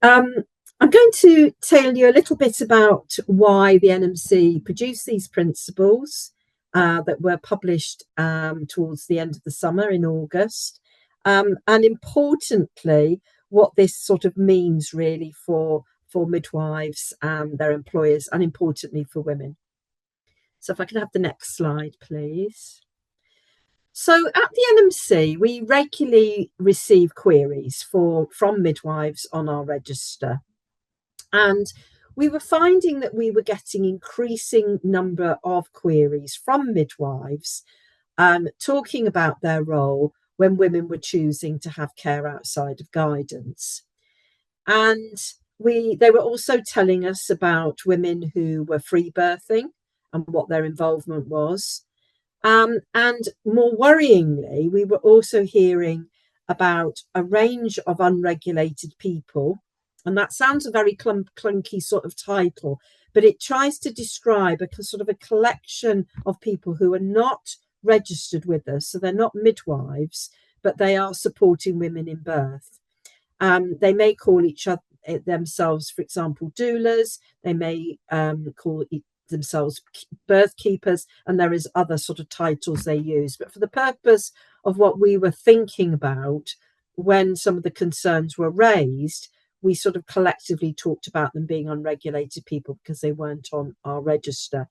I'm going to tell you a little bit about why the NMC produced these principles that were published towards the end of the summer in August. And importantly, what this sort of means really for midwives and their employers, and importantly for women. So if I could have the next slide, please. So at the NMC, we regularly receive queries from midwives on our register. And we were finding that we were getting increasing number of queries from midwives talking about their role when women were choosing to have care outside of guidance. And they were also telling us about women who were free birthing and what their involvement was. And more worryingly, we were also hearing about a range of unregulated people. And that sounds a very clunky sort of title, but it tries to describe a sort of a collection of people who are not registered with us. So they're not midwives, but they are supporting women in birth. They may call each other themselves, for example, doulas. They may call themselves birth keepers, and there is other sort of titles they use. But for the purpose of what we were thinking about when some of the concerns were raised, we sort of collectively talked about them being unregulated people because they weren't on our register.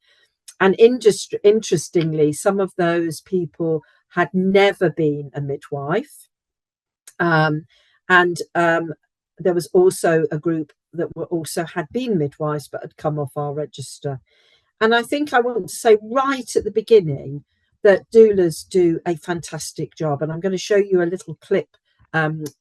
And interestingly, some of those people had never been a midwife. There was also a group that also had been midwives but had come off our register. And I think I want to say right at the beginning that doulas do a fantastic job. And I'm going to show you a little clip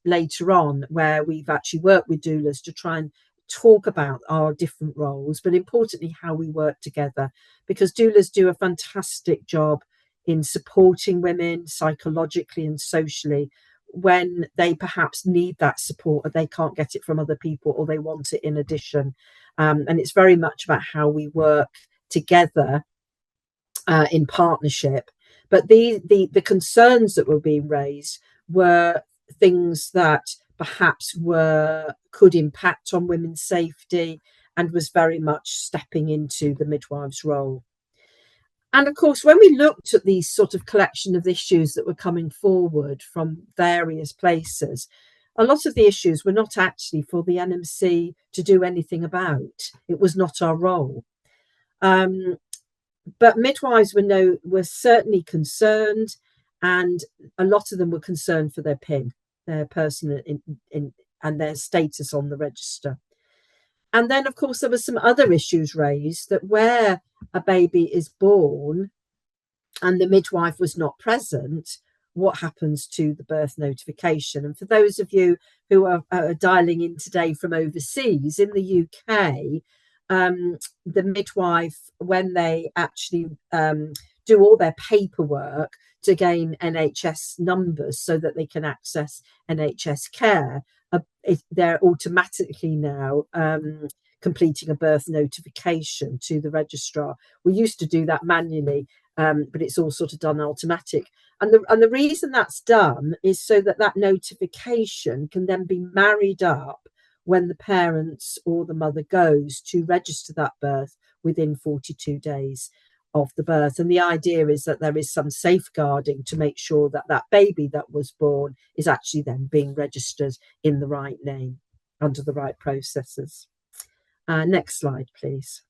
later on where we've actually worked with doulas to try and talk about our different roles, but importantly how we work together, because doulas do a fantastic job in supporting women psychologically and socially when they perhaps need that support or they can't get it from other people or they want it in addition. And it's very much about how we work together in partnership. But the concerns that were being raised were things that perhaps could impact on women's safety and was very much stepping into the midwife's role. And of course, when we looked at these sort of collection of issues that were coming forward from various places, a lot of the issues were not actually for the NMC to do anything about. It was not our role. But midwives were certainly concerned, and a lot of them were concerned for their PIN, their personal and their status on the register. And then, of course, there were some other issues raised that where a baby is born and the midwife was not present, what happens to the birth notification? And for those of you who are dialing in today from overseas, in the UK, the midwife, when they actually do all their paperwork to gain NHS numbers so that they can access NHS care, they're automatically now completing a birth notification to the registrar. We used to do that manually, but it's all sort of done automatic. And the reason that's done is so that that notification can then be married up when the parents or the mother goes to register that birth within 42 days of the birth. And the idea is that there is some safeguarding to make sure that that baby that was born is actually then being registered in the right name under the right processes. Next slide, please.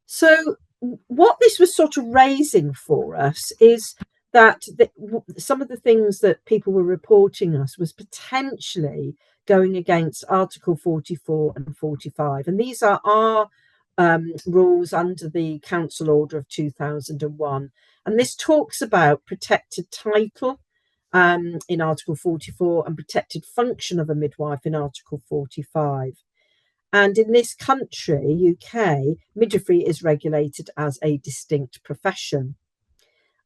So what this was sort of raising for us is that some of the things that people were reporting us was potentially going against Article 44 and 45. And these are our rules under the Council Order of 2001. And this talks about protected title in Article 44 and protected function of a midwife in Article 45. And in this country, UK, midwifery is regulated as a distinct profession.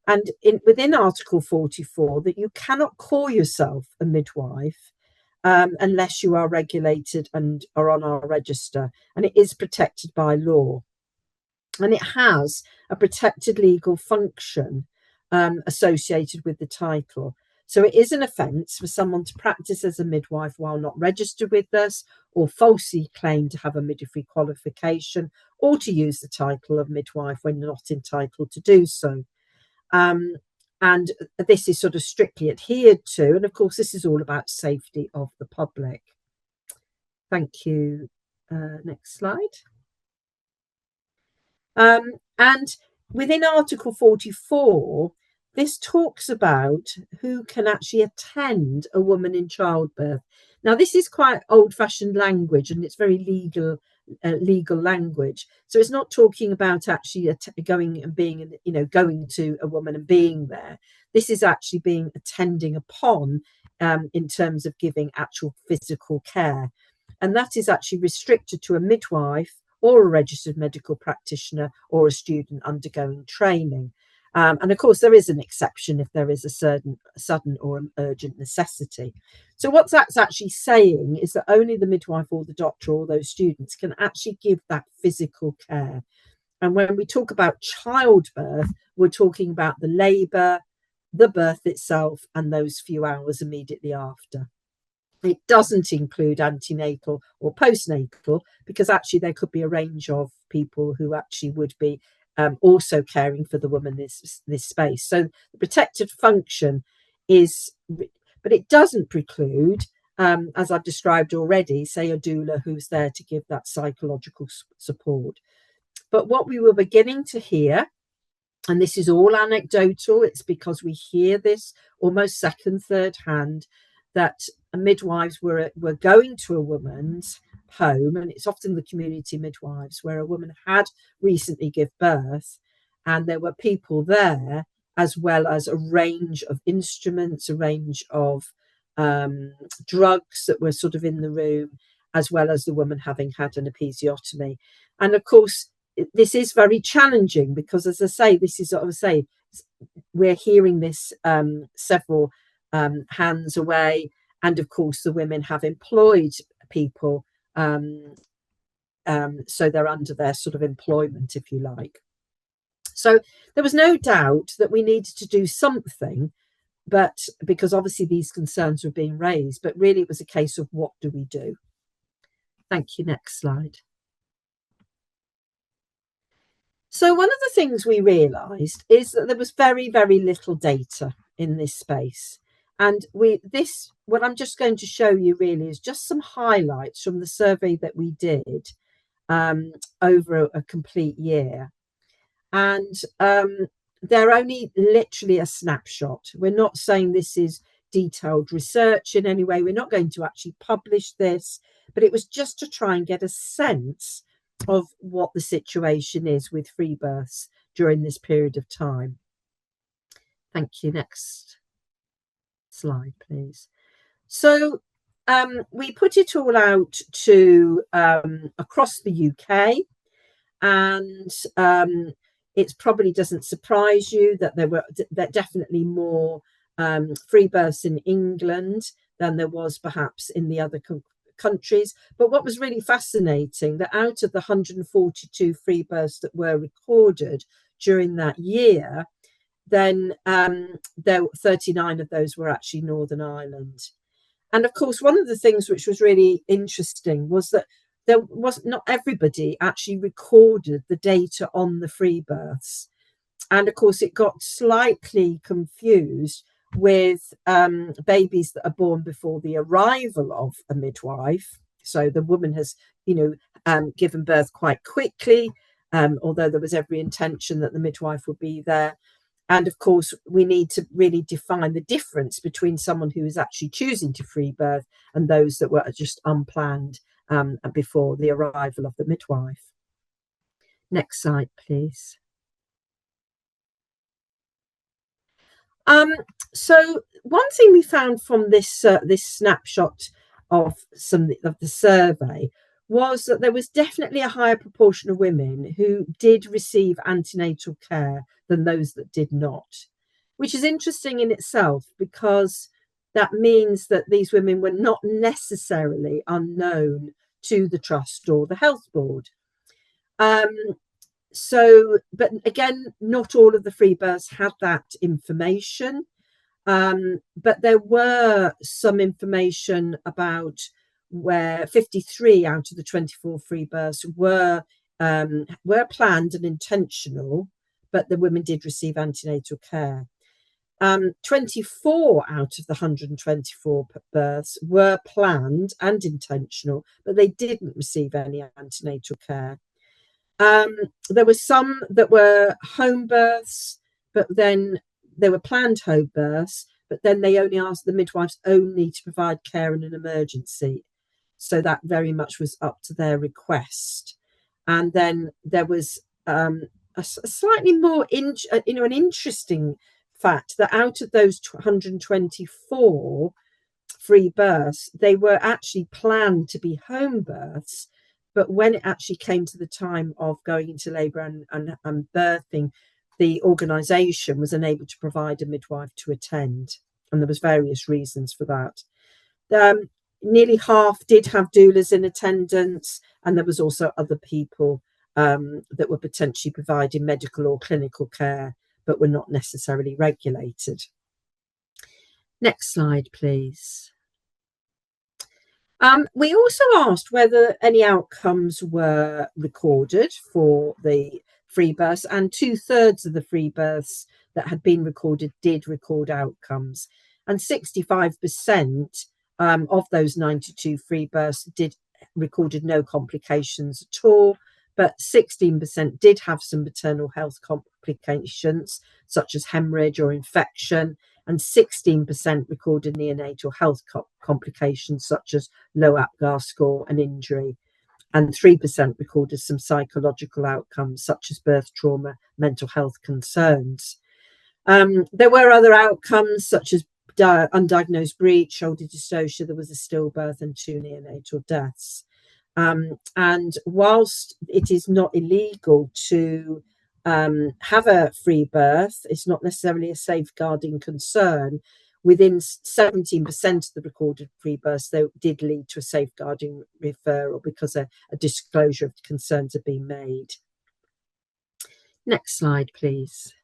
And within Article 44, that you cannot call yourself a midwife unless you are regulated and are on our register. And it is protected by law. And it has a protected legal function associated with the title. So it is an offence for someone to practice as a midwife while not registered with us, or falsely claim to have a midwifery qualification, or to use the title of midwife when not entitled to do so. And this is sort of strictly adhered to. And of course, this is all about safety of the public. Thank you. Next slide. And within Article 44, this talks about who can actually attend a woman in childbirth. Now, this is quite old-fashioned language, and it's very legal language. So it's not talking about actually going and being, going to a woman and being there. This is actually being attending upon in terms of giving actual physical care. And that is actually restricted to a midwife or a registered medical practitioner or a student undergoing training. And of course, there is an exception if there is a sudden or an urgent necessity. So what that's actually saying is that only the midwife or the doctor or those students can actually give that physical care. And when we talk about childbirth, we're talking about the labour, the birth itself, and those few hours immediately after. It doesn't include antenatal or postnatal, because actually there could be a range of people who actually would be also caring for the woman this space. So the protected function is, but it doesn't preclude, as I've described already, say a doula who's there to give that psychological support. But what we were beginning to hear, and this is all anecdotal, it's because we hear this almost second, third hand, that midwives were going to a woman's home, and it's often the community midwives, where a woman had recently given birth, and there were people there, as well as a range of instruments, a range of drugs that were sort of in the room, as well as the woman having had an episiotomy. And of course, this is very challenging because, as I say, this is, we're hearing this several hands away, and of course the women have employed people, so they're under their sort of employment, if you like. So there was no doubt that we needed to do something, but because obviously these concerns were being raised, but really it was a case of what do we do. Thank you. Next slide. So one of the things we realised is that there was very, very little data in this space. And what I'm just going to show you really is just some highlights from the survey that we did over a complete year. And they're only literally a snapshot. We're not saying this is detailed research in any way. We're not going to actually publish this, but it was just to try and get a sense of what the situation is with free births during this period of time. Thank you. Next slide, please. So we put it all out to across the UK, and it probably doesn't surprise you that there were definitely more free births in England than there was perhaps in the other countries. But what was really fascinating, that out of the 142 free births that were recorded during that year, then 39 of those were actually Northern Ireland. And of course, one of the things which was really interesting was that not everybody actually recorded the data on the free births. And of course, it got slightly confused with babies that are born before the arrival of a midwife. So the woman has, given birth quite quickly, although there was every intention that the midwife would be there. And of course, we need to really define the difference between someone who is actually choosing to free birth and those that were just unplanned before the arrival of the midwife. Next slide, please. So one thing we found from this snapshot of some of the survey was that there was definitely a higher proportion of women who did receive antenatal care than those that did not, which is interesting in itself, because that means that these women were not necessarily unknown to the trust or the health board. But again, not all of the free births had that information. But there were some information about where 53 out of the 24 free births were planned and intentional, but the women did receive antenatal care. 24 out of the 124 births were planned and intentional, but they didn't receive any antenatal care. There were some that were home births, but then they were planned home births, but then they only asked the midwives only to provide care in an emergency. So that very much was up to their request. And then there was a slightly more, an interesting fact that out of those 124 free births, they were actually planned to be home births. But when it actually came to the time of going into labour and birthing, the organisation was unable to provide a midwife to attend. And there was various reasons for that. Nearly half did have doulas in attendance, and there was also other people that were potentially providing medical or clinical care, but were not necessarily regulated. Next slide, please. We also asked whether any outcomes were recorded for the free births, and 2/3 of the free births that had been recorded did record outcomes, and 65% of those 92 free births recorded no complications at all, but 16% did have some maternal health complications such as hemorrhage or infection, and 16% recorded neonatal health complications such as low APGAR score and injury, and 3% recorded some psychological outcomes such as birth trauma, mental health concerns. There were other outcomes such as undiagnosed breech, shoulder dystocia, there was a stillbirth and 2 neonatal deaths. And whilst it is not illegal to have a free birth, it's not necessarily a safeguarding concern. Within 17% of the recorded free births, they did lead to a safeguarding referral because a disclosure of concerns had been made. Next slide, please.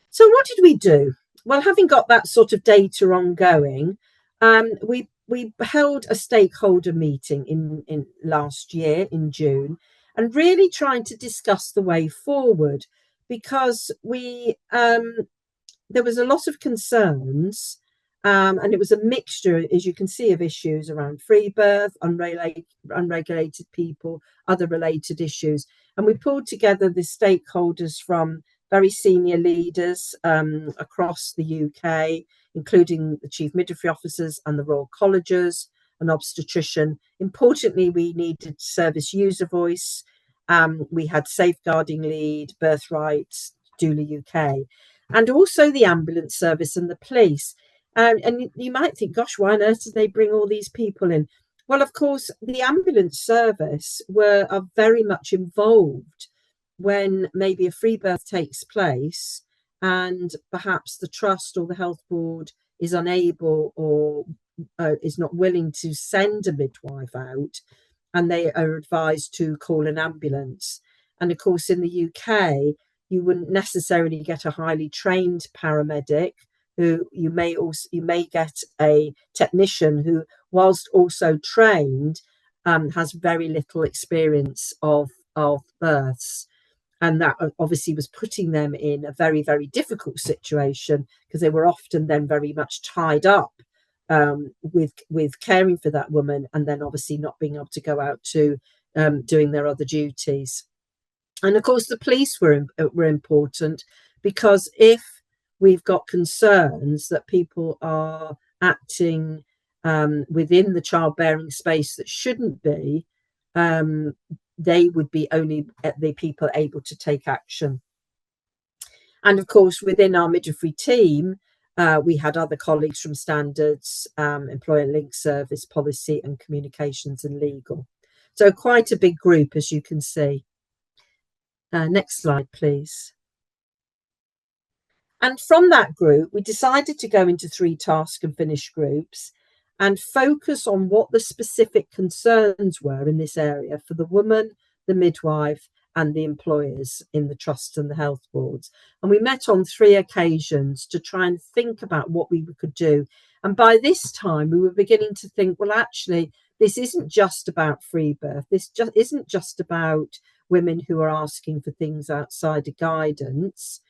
So what did we do? Well, having got that sort of data ongoing, we held a stakeholder meeting in last year in June, and really trying to discuss the way forward, because there was a lot of concerns, and it was a mixture, as you can see, of issues around free birth, unregulated people, other related issues. And we pulled together the stakeholders from very senior leaders across the UK, including the chief midwifery officers and the Royal Colleges, an obstetrician. Importantly, we needed service user voice. We had safeguarding lead, birth rights, Doula UK, and also the ambulance service and the police. And you might think, gosh, why on earth did they bring all these people in? Well, of course, the ambulance service are very much involved when maybe a free birth takes place and perhaps the trust or the health board is unable or is not willing to send a midwife out, and they are advised to call an ambulance. And of course, in the UK, you wouldn't necessarily get a highly trained paramedic. Who you may get a technician who, whilst also trained, has very little experience of births. And that obviously was putting them in a very, very difficult situation, because they were often then very much tied up with caring for that woman, and then obviously not being able to go out to doing their other duties. And of course, the police were important, because if we've got concerns that people are acting within the childbearing space that shouldn't be, they would be only the people able to take action. And of course, within our midwifery team, we had other colleagues from standards, employer link service, policy and communications and legal. So quite a big group, as you can see. Next slide, please. And from that group, we decided to go into 3 task and finish groups and focus on what the specific concerns were in this area for the woman, the midwife, and the employers in the trusts and the health boards. And we met on 3 occasions to try and think about what we could do. And by this time, we were beginning to think, well, actually, this isn't just about free birth. This just isn't just about women who are asking for things outside of guidance.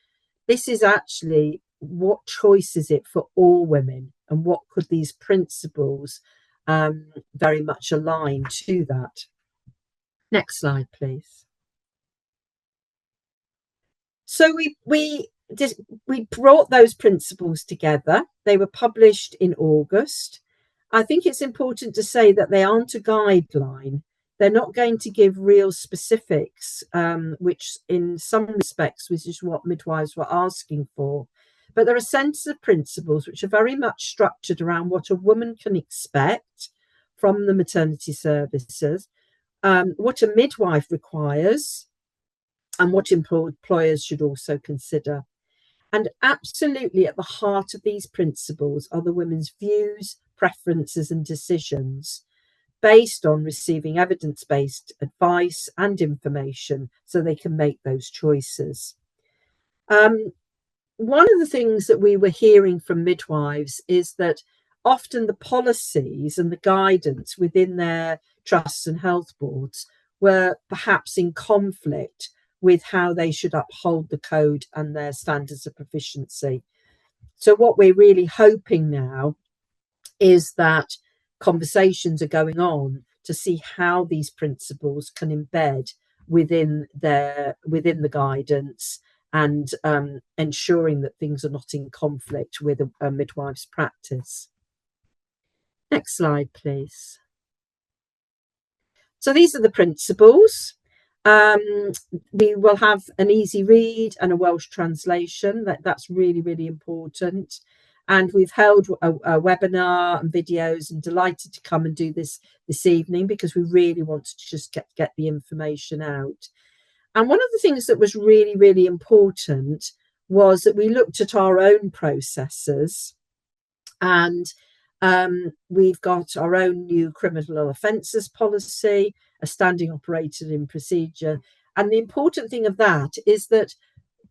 This is actually, what choice is it for all women, and what could these principles very much align to that? Next slide, please. So we brought those principles together. They were published in August. I think it's important to say that they aren't a guideline. They're not going to give real specifics, which in some respects was just what midwives were asking for. But there are sets of principles which are very much structured around what a woman can expect from the maternity services, what a midwife requires, and what employers should also consider. And absolutely at the heart of these principles are the women's views, preferences, and decisions based on receiving evidence-based advice and information so they can make those choices. One of the things that we were hearing from midwives is that often the policies and the guidance within their trusts and health boards were perhaps in conflict with how they should uphold the code and their standards of proficiency. So what we're really hoping now is that conversations are going on to see how these principles can embed within the guidance, and ensuring that things are not in conflict with a midwife's practice. Next slide, please. So these are the principles. We will have an easy read and a Welsh translation. That's really, really important. And we've held a webinar and videos, and delighted to come and do this evening because we really want to just get the information out. And one of the things that was really, really important was that we looked at our own processes, and we've got our own new criminal offences policy, a standing operating procedure. And the important thing of that is that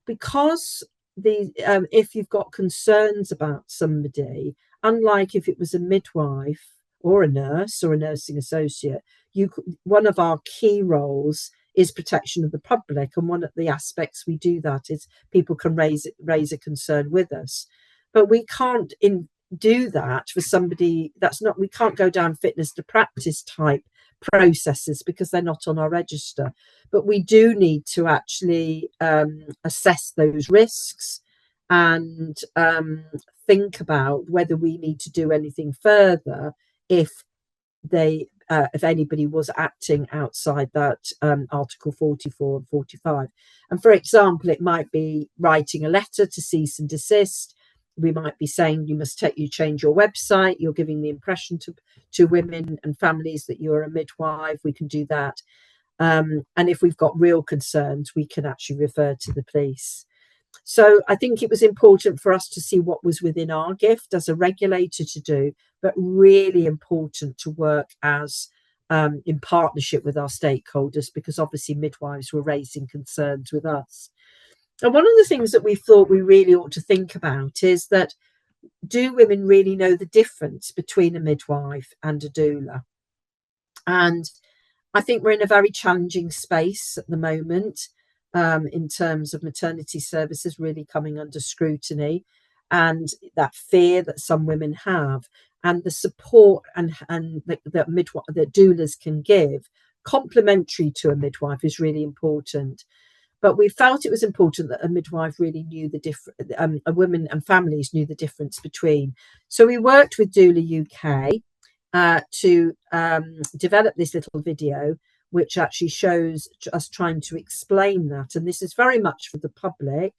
because if you've got concerns about somebody, unlike if it was a midwife or a nurse or a nursing associate, one of our key roles is protection of the public, and one of the aspects we do that is people can raise a concern with us, but we can't do that for somebody we can't go down fitness to practice type processes because they're not on our register. But we do need to actually assess those risks and think about whether we need to do anything further if anybody was acting outside that Article 44 and 45. And for example, it might be writing a letter to cease and desist. We might be saying you change your website. You're giving the impression to women and families that you're a midwife. We can do that. And if we've got real concerns, we can actually refer to the police. So I think it was important for us to see what was within our gift as a regulator to do, but really important to work as in partnership with our stakeholders, because obviously midwives were raising concerns with us. And one of the things that we thought we really ought to think about is that, do women really know the difference between a midwife and a doula? And I think we're in a very challenging space at the moment in terms of maternity services really coming under scrutiny, and that fear that some women have, and the support that doulas can give complementary to a midwife is really important. But we felt it was important that a midwife really knew the difference, a women and families knew the difference between. So we worked with Doula UK to develop this little video, which actually shows us trying to explain that. And this is very much for the public.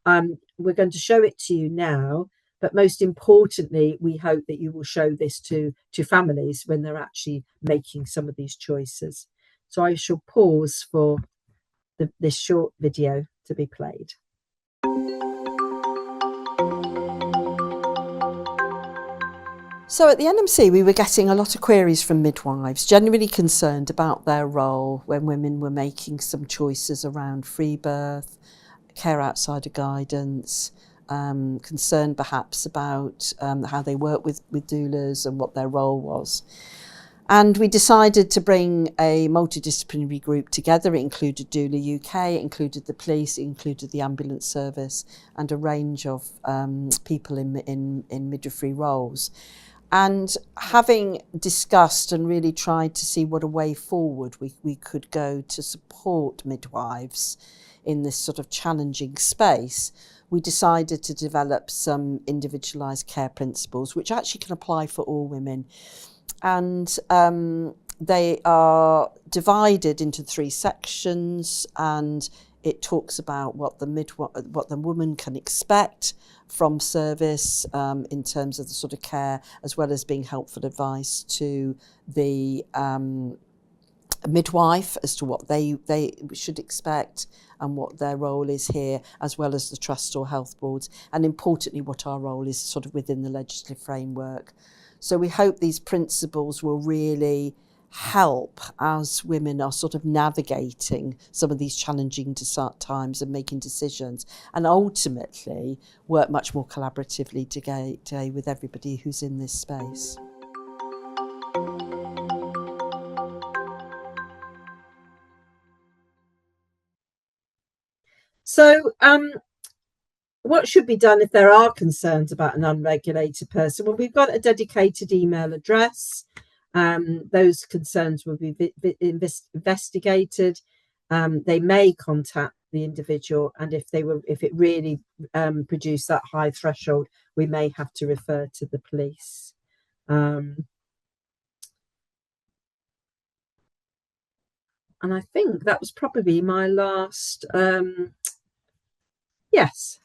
We're going to show it to you now, but most importantly, we hope that you will show this to families when they're actually making some of these choices. So I shall pause for this short video to be played. So at the NMC, we were getting a lot of queries from midwives, generally concerned about their role when women were making some choices around free birth, care outside of guidance, concerned perhaps about how they work with doulas and what their role was. And we decided to bring a multidisciplinary group together. It included Doula UK, it included the police, it included the ambulance service, and a range of people in midwifery roles. And having discussed and really tried to see what a way forward we could go to support midwives in this sort of challenging space, we decided to develop some individualised care principles, which actually can apply for all women. And they are divided into 3 sections, and it talks about what the woman can expect from service in terms of the sort of care, as well as being helpful advice to the midwife as to what they should expect and what their role is here, as well as the trust or health boards, and importantly what our role is sort of within the legislative framework. So we hope these principles will really help as women are sort of navigating some of these challenging times and making decisions, and ultimately work much more collaboratively together with everybody who's in this space. So, what should be done if there are concerns about an unregulated person? Well, we've got a dedicated email address. Those concerns will be investigated. They may contact the individual, and if it really produced that high threshold, we may have to refer to the police. And I think that was probably my last. Yes.